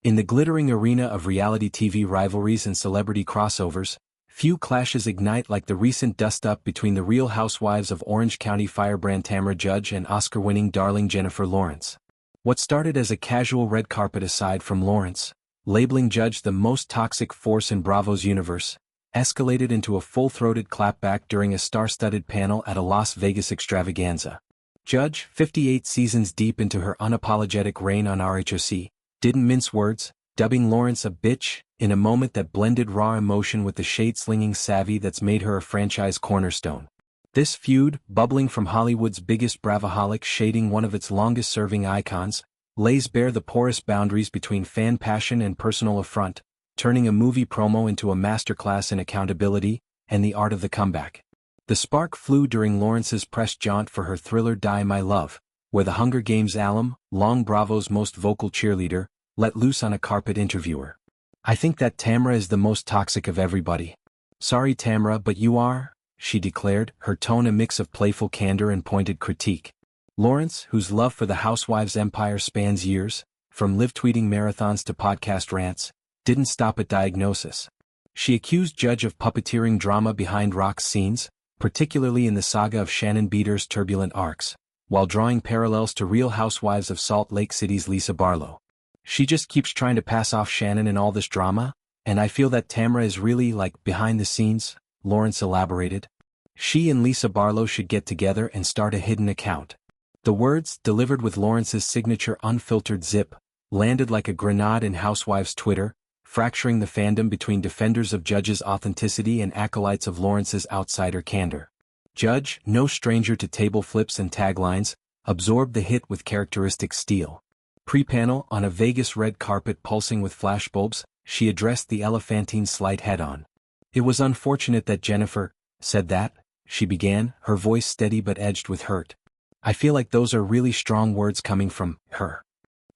In the glittering arena of reality TV rivalries and celebrity crossovers, few clashes ignite like the recent dust-up between the Real Housewives of Orange County firebrand Tamra Judge and Oscar-winning darling Jennifer Lawrence. What started as a casual red carpet aside from Lawrence, labeling Judge the most toxic force in Bravo's universe, escalated into a full-throated clapback during a star-studded panel at a Las Vegas extravaganza. Judge, 58 seasons deep into her unapologetic reign on RHOC, didn't mince words, dubbing Lawrence a bitch, in a moment that blended raw emotion with the shade-slinging savvy that's made her a franchise cornerstone. This feud, bubbling from Hollywood's biggest bravaholic shading one of its longest-serving icons, lays bare the porous boundaries between fan passion and personal affront, turning a movie promo into a masterclass in accountability and the art of the comeback. The spark flew during Lawrence's press jaunt for her thriller Die My Love, where the Hunger Games alum, long Bravo's most vocal cheerleader, let loose on a carpet interviewer. "I think that Tamra is the most toxic of everybody." "Sorry Tamra, but you are," she declared, her tone a mix of playful candor and pointed critique. Lawrence, whose love for the Housewives' empire spans years, from live-tweeting marathons to podcast rants, didn't stop at diagnosis. She accused Judge of puppeteering drama behind RHOC's scenes, particularly in the saga of Shannon Beater's turbulent arcs, while drawing parallels to Real Housewives of Salt Lake City's Lisa Barlow. "She just keeps trying to pass off Shannon in all this drama, and I feel that Tamra is really like behind the scenes," Lawrence elaborated. "She and Lisa Barlow should get together and start a hidden account." The words, delivered with Lawrence's signature unfiltered zip, landed like a grenade in Housewives Twitter, fracturing the fandom between defenders of Judge's authenticity and acolytes of Lawrence's outsider candor. Judge, no stranger to table flips and taglines, absorbed the hit with characteristic steel. Pre-panel, on a Vegas red carpet pulsing with flashbulbs, she addressed the elephantine slight head-on. "It was unfortunate that Jennifer said that," she began, her voice steady but edged with hurt. "I feel like those are really strong words coming from her.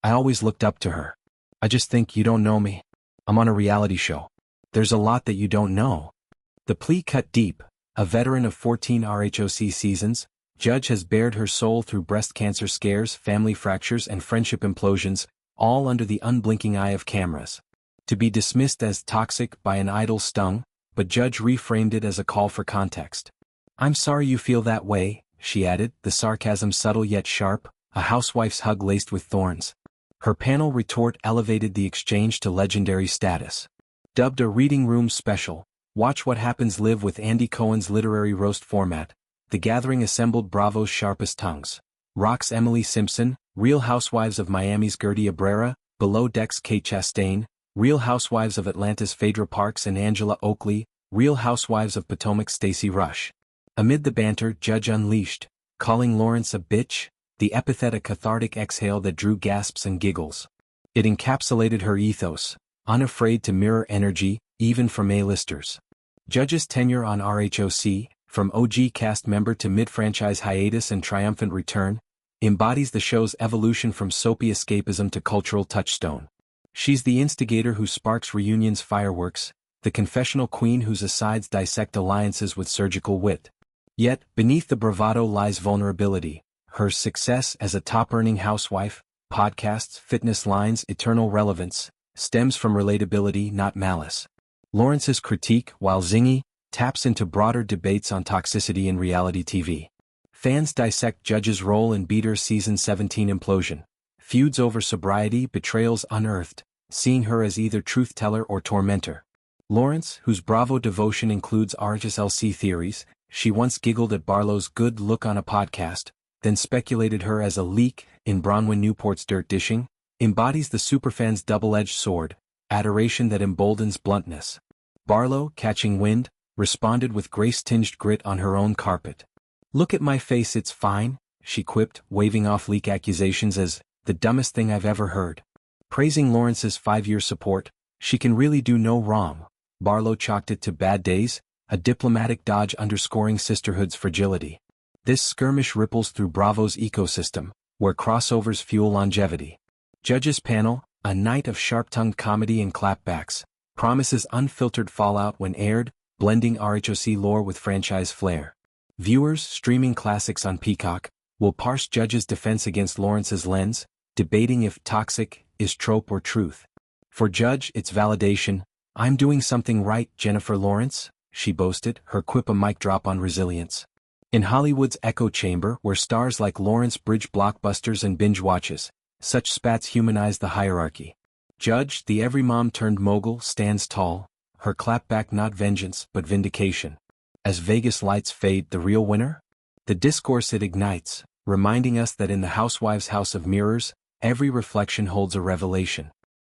I always looked up to her. I just think you don't know me. I'm on a reality show. There's a lot that you don't know." The plea cut deep. A veteran of 14 RHOC seasons, Judge has bared her soul through breast cancer scares, family fractures and friendship implosions, all under the unblinking eye of cameras. To be dismissed as toxic by an idol stung, but Judge reframed it as a call for context. "I'm sorry you feel that way," she added, the sarcasm subtle yet sharp, a housewife's hug laced with thorns. Her panel retort elevated the exchange to legendary status. Dubbed a reading room special, Watch What Happens Live with Andy Cohen's literary roast format, the gathering assembled Bravo's sharpest tongues. RHOC's Emily Simpson, Real Housewives of Miami's Gertie Abrera, Below Deck's Kate Chastain, Real Housewives of Atlanta's Phaedra Parks and Angela Oakley, Real Housewives of Potomac's Stacey Rush. Amid the banter, Judge unleashed, calling Lawrence a bitch, the epithet a cathartic exhale that drew gasps and giggles. It encapsulated her ethos, unafraid to mirror energy, even from A-listers. Judge's tenure on RHOC, from OG cast member to mid-franchise hiatus and triumphant return, embodies the show's evolution from soapy escapism to cultural touchstone. She's the instigator who sparks reunions fireworks, the confessional queen whose asides dissect alliances with surgical wit. Yet, beneath the bravado lies vulnerability. Her success as a top-earning housewife, podcasts, fitness lines, eternal relevance, stems from relatability, not malice. Lawrence's critique, while zingy, taps into broader debates on toxicity in reality TV. Fans dissect Judge's role in Beater's season 17 implosion. Feuds over sobriety, betrayals unearthed, seeing her as either truth-teller or tormentor. Lawrence, whose Bravo devotion includes RHOC theories, she once giggled at Barlow's good look on a podcast, then speculated her as a leak in Bronwyn Newport's dirt dishing, embodies the superfan's double-edged sword, adoration that emboldens bluntness. Barlow, catching wind, responded with grace-tinged grit on her own carpet. "Look at my face, it's fine," she quipped, waving off leak accusations as the dumbest thing I've ever heard. Praising Lawrence's 5-year support, "She can really do no wrong," Barlow chalked it to bad days, a diplomatic dodge underscoring sisterhood's fragility. This skirmish ripples through Bravo's ecosystem, where crossovers fuel longevity. Judge's panel, a night of sharp-tongued comedy and clapbacks, promises unfiltered fallout when aired, blending RHOC lore with franchise flair. Viewers, streaming classics on Peacock, will parse Judge's defense against Lawrence's lens, debating if toxic is trope or truth. For Judge, it's validation. I'm doing something right, Jennifer Lawrence, she boasted, her quip a mic drop on resilience. In Hollywood's echo chamber, where stars like Lawrence bridge blockbusters and binge watches, such spats humanize the hierarchy. Judge, the every mom turned mogul, stands tall, her clapback not vengeance but vindication. As Vegas lights fade, the real winner? The discourse it ignites, reminding us that in the housewife's house of mirrors, every reflection holds a revelation.